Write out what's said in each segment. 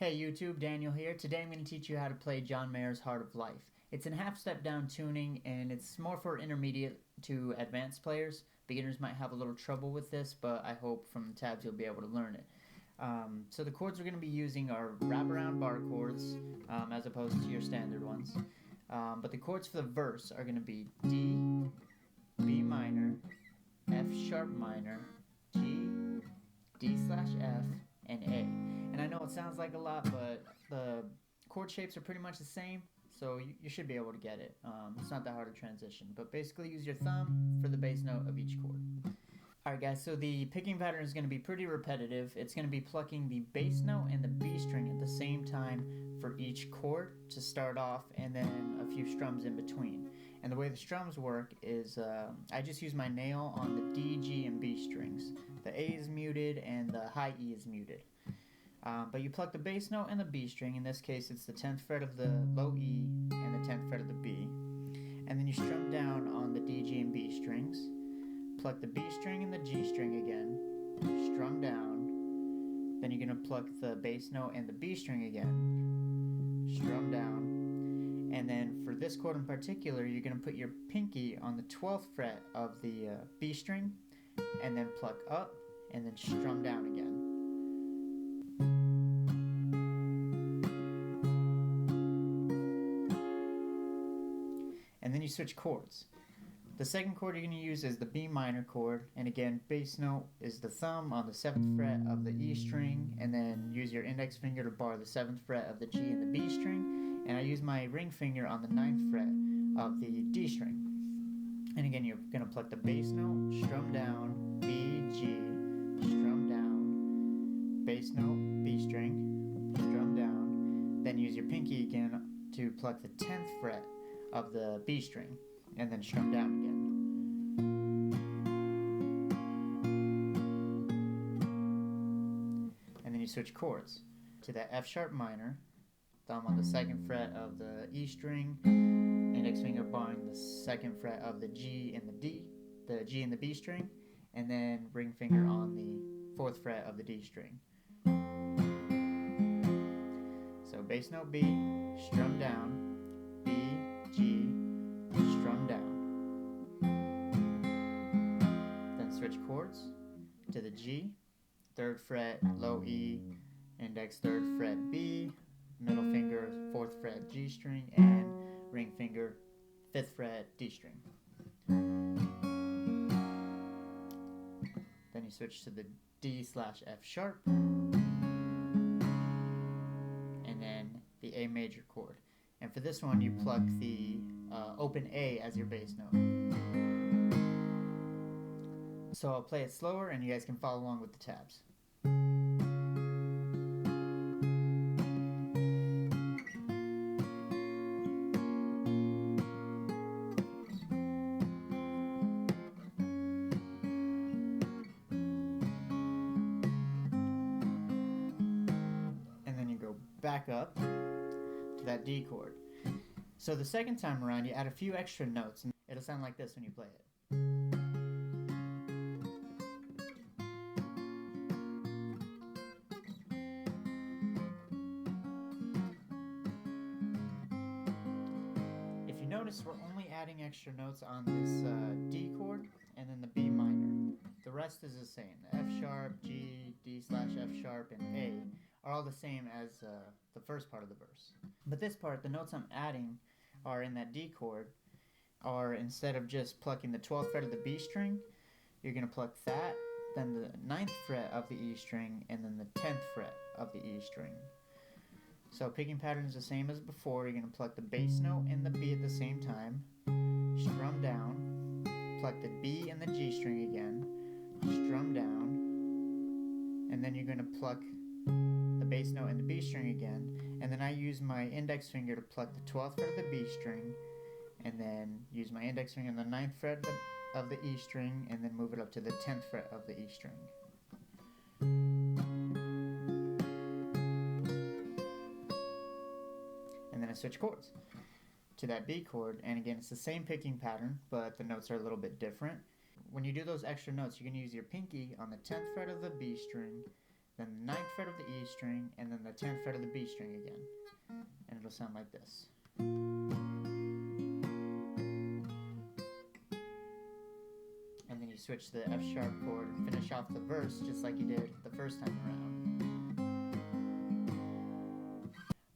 Hey YouTube, Daniel here. Today I'm going to teach you how to play John Mayer's Heart of Life. It's in half step down tuning and it's more for intermediate to advanced players. Beginners might have a little trouble with this, but I hope from the tabs you'll be able to learn it. So the chords we're going to be using are wraparound bar chords as opposed to your standard ones. But the chords for the verse are going to be D, B minor, F sharp minor, G, D/F, and A. And I know it sounds like a lot, but the chord shapes are pretty much the same, so you should be able to get it. It's not that hard to transition, but basically use your thumb for the bass note of each chord. Alright guys, so the picking pattern is going to be pretty repetitive. It's going to be plucking the bass note and the B string at the same time for each chord to start off, and then a few strums in between. And the way the strums work is I just use my nail on the D, G, and B strings. The A is muted and the high E is muted. But you pluck the bass note and the B string. In this case it's the 10th fret of the low E and the 10th fret of the B. And then you strum down on the D, G, and B strings. Pluck the B string and the G string again. Strum down. Then you're going to pluck the bass note and the B string again. Strum down. And then for this chord in particular, you're going to put your pinky on the 12th fret of the B string. And then pluck up and then strum down again. And then you switch chords. The second chord you're going to use is the B minor chord, and again, bass note is the thumb on the 7th fret of the E string, and then use your index finger to bar the 7th fret of the G and the B string, and I use my ring finger on the 9th fret of the D string. And again, you're going to pluck the bass note, strum down, B, G, strum down, bass note, B string, strum down, then use your pinky again to pluck the 10th fret of the B string, and then strum down again. And then you switch chords to that F sharp minor, thumb on the 2nd fret of the E string, index finger barring the 2nd fret of the G and the D, the G and the B string, and then ring finger on the 4th fret of the D string. So bass note B, strum down, B, G, strum down. Then switch chords to the G, 3rd fret, low E, index 3rd fret B, middle finger, 4th fret G string, and ring finger, 5th fret D string. Then you switch to the D/F sharp, and then the A major chord. And for this one, you pluck the open A as your bass note. So I'll play it slower and you guys can follow along with the tabs. And then you go back up to that D chord. So the second time around you add a few extra notes and it'll sound like this when you play it. If you notice, we're only adding extra notes on this D chord and then the B minor. The rest is the same. The F sharp, G, D/F sharp, and A are all the same as the first part of the verse. But this part, the notes I'm adding are in that D chord, are instead of just plucking the 12th fret of the B string, you're going to pluck that, then the 9th fret of the E string, and then the 10th fret of the E string. So picking pattern is the same as before. You're going to pluck the bass note and the B at the same time, strum down, pluck the B and the G string again, strum down, and then you're going to pluck the bass note and the B string again, and then I use my index finger to pluck the 12th fret of the B string, and then use my index finger on the 9th fret of the E string, and then move it up to the 10th fret of the E string. And then I switch chords to that B chord, and again it's the same picking pattern, but the notes are a little bit different. When you do those extra notes, you're going to use your pinky on the 10th fret of the B string, then the 9th fret of the E string, and then the 10th fret of the B string again. And it'll sound like this. And then you switch to the F sharp chord and finish off the verse just like you did the first time around.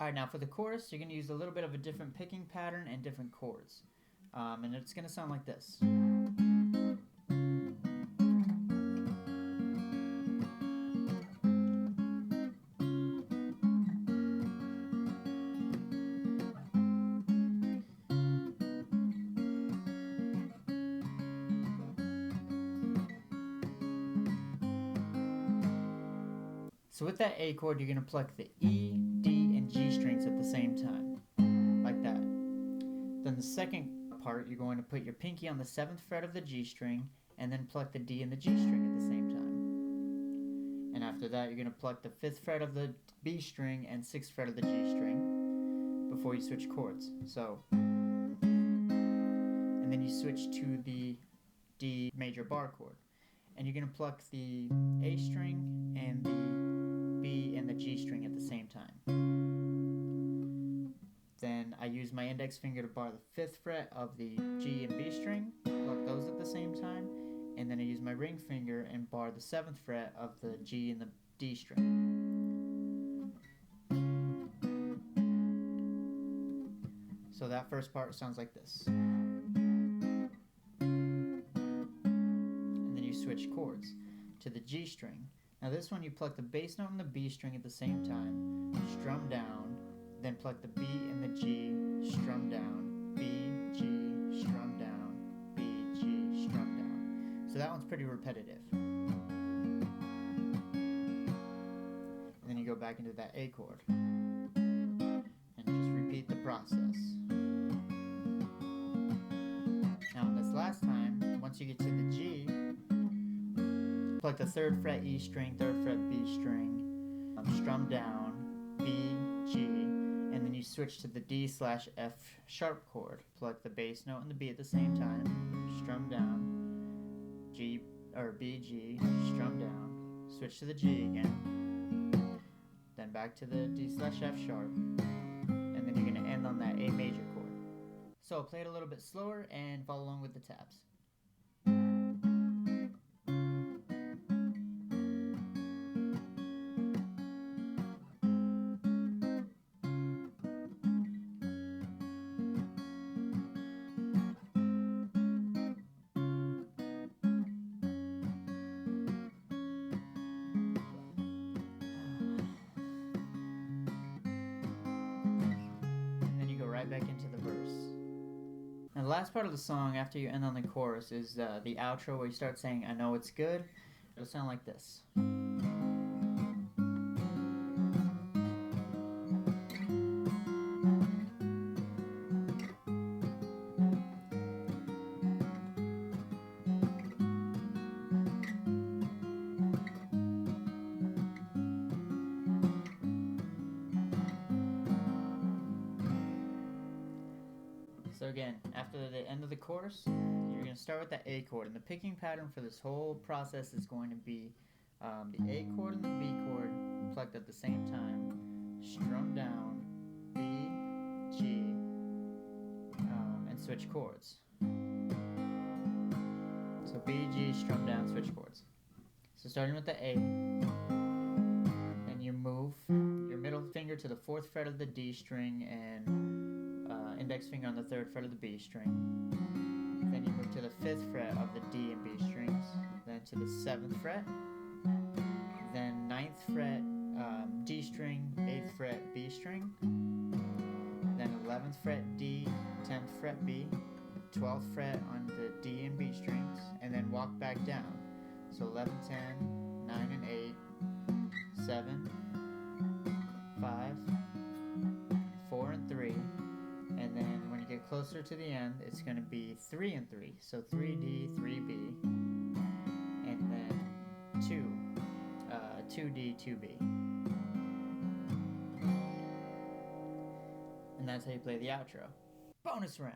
Alright, now for the chorus, you're going to use a little bit of a different picking pattern and different chords. And it's going to sound like this. So with that A chord, you're going to pluck the E, D, and G strings at the same time, like that. Then the second part, you're going to put your pinky on the 7th fret of the G string, and then pluck the D and the G string at the same time. And after that, you're going to pluck the 5th fret of the B string and 6th fret of the G string before you switch chords. So, and then you switch to the D major bar chord. And you're going to pluck the A string and the B and the G string at the same time. Then I use my index finger to bar the 5th fret of the G and B string, pluck those at the same time, and then I use my ring finger and bar the 7th fret of the G and the D string. So that first part sounds like this. And then you switch chords to the G string. Now this one you pluck the bass note and the B string at the same time, strum down, then pluck the B and the G, strum down, B, G, strum down, B, G, strum down. So that one's pretty repetitive. And then you go back into that A chord. And just repeat the process. Now this last time, once you get to the G, pluck the 3rd fret E string, 3rd fret B string, strum down, B, G, and then you switch to the D/F sharp chord. Pluck the bass note and the B at the same time, strum down, G or B, G, strum down, switch to the G again, then back to the D/F sharp, and then you're going to end on that A major chord. So play it a little bit slower and follow along with the tabs. Right back into the verse. Now the last part of the song after you end on the chorus is the outro where you start saying I know it's good. It'll sound like this. So again, after the end of the chorus, you're going to start with the A chord, and the picking pattern for this whole process is going to be the A chord and the B chord plucked at the same time, strum down, B, G, and switch chords. So B, G, strum down, switch chords. So starting with the A, then you move your middle finger to the 4th fret of the D string and index finger on the 3rd fret of the B string. Then you move to the 5th fret of the D and B strings, then to the 7th fret, then 9th fret D string, 8th fret B string, then 11th fret D, 10th fret B, 12th fret on the D and B strings, and then walk back down. So 11, 10, 9 and 8, 7, 5, 4 and 3, and then when you get closer to the end, it's going to be 3 and 3. So 3D, 3B, and then 2D, 2B. And that's how you play the outro. Bonus round.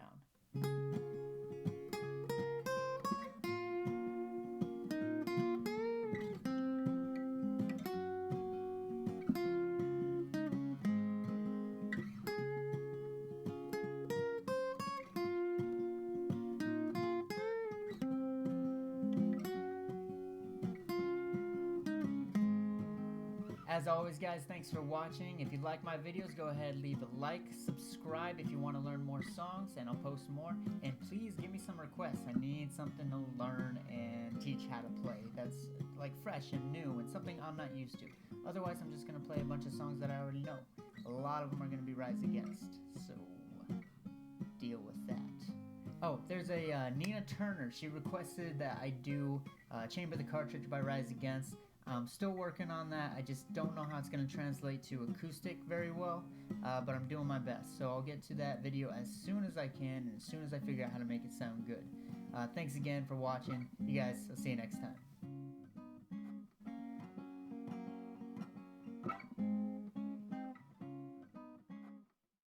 As always, guys, thanks for watching. If you like my videos, go ahead, leave a like, subscribe if you want to learn more songs, and I'll post more. And please give me some requests. I need something to learn and teach how to play that's like fresh and new and something I'm not used to. Otherwise, I'm just going to play a bunch of songs that I already know. A lot of them are going to be Rise Against, so deal with that. Oh, there's a Nina Turner. She requested that I do Chamber the Cartridge by Rise Against. I'm still working on that. I just don't know how it's going to translate to acoustic very well, but I'm doing my best. So I'll get to that video as soon as I can and as soon as I figure out how to make it sound good. Thanks again for watching. You guys, I'll see you next time.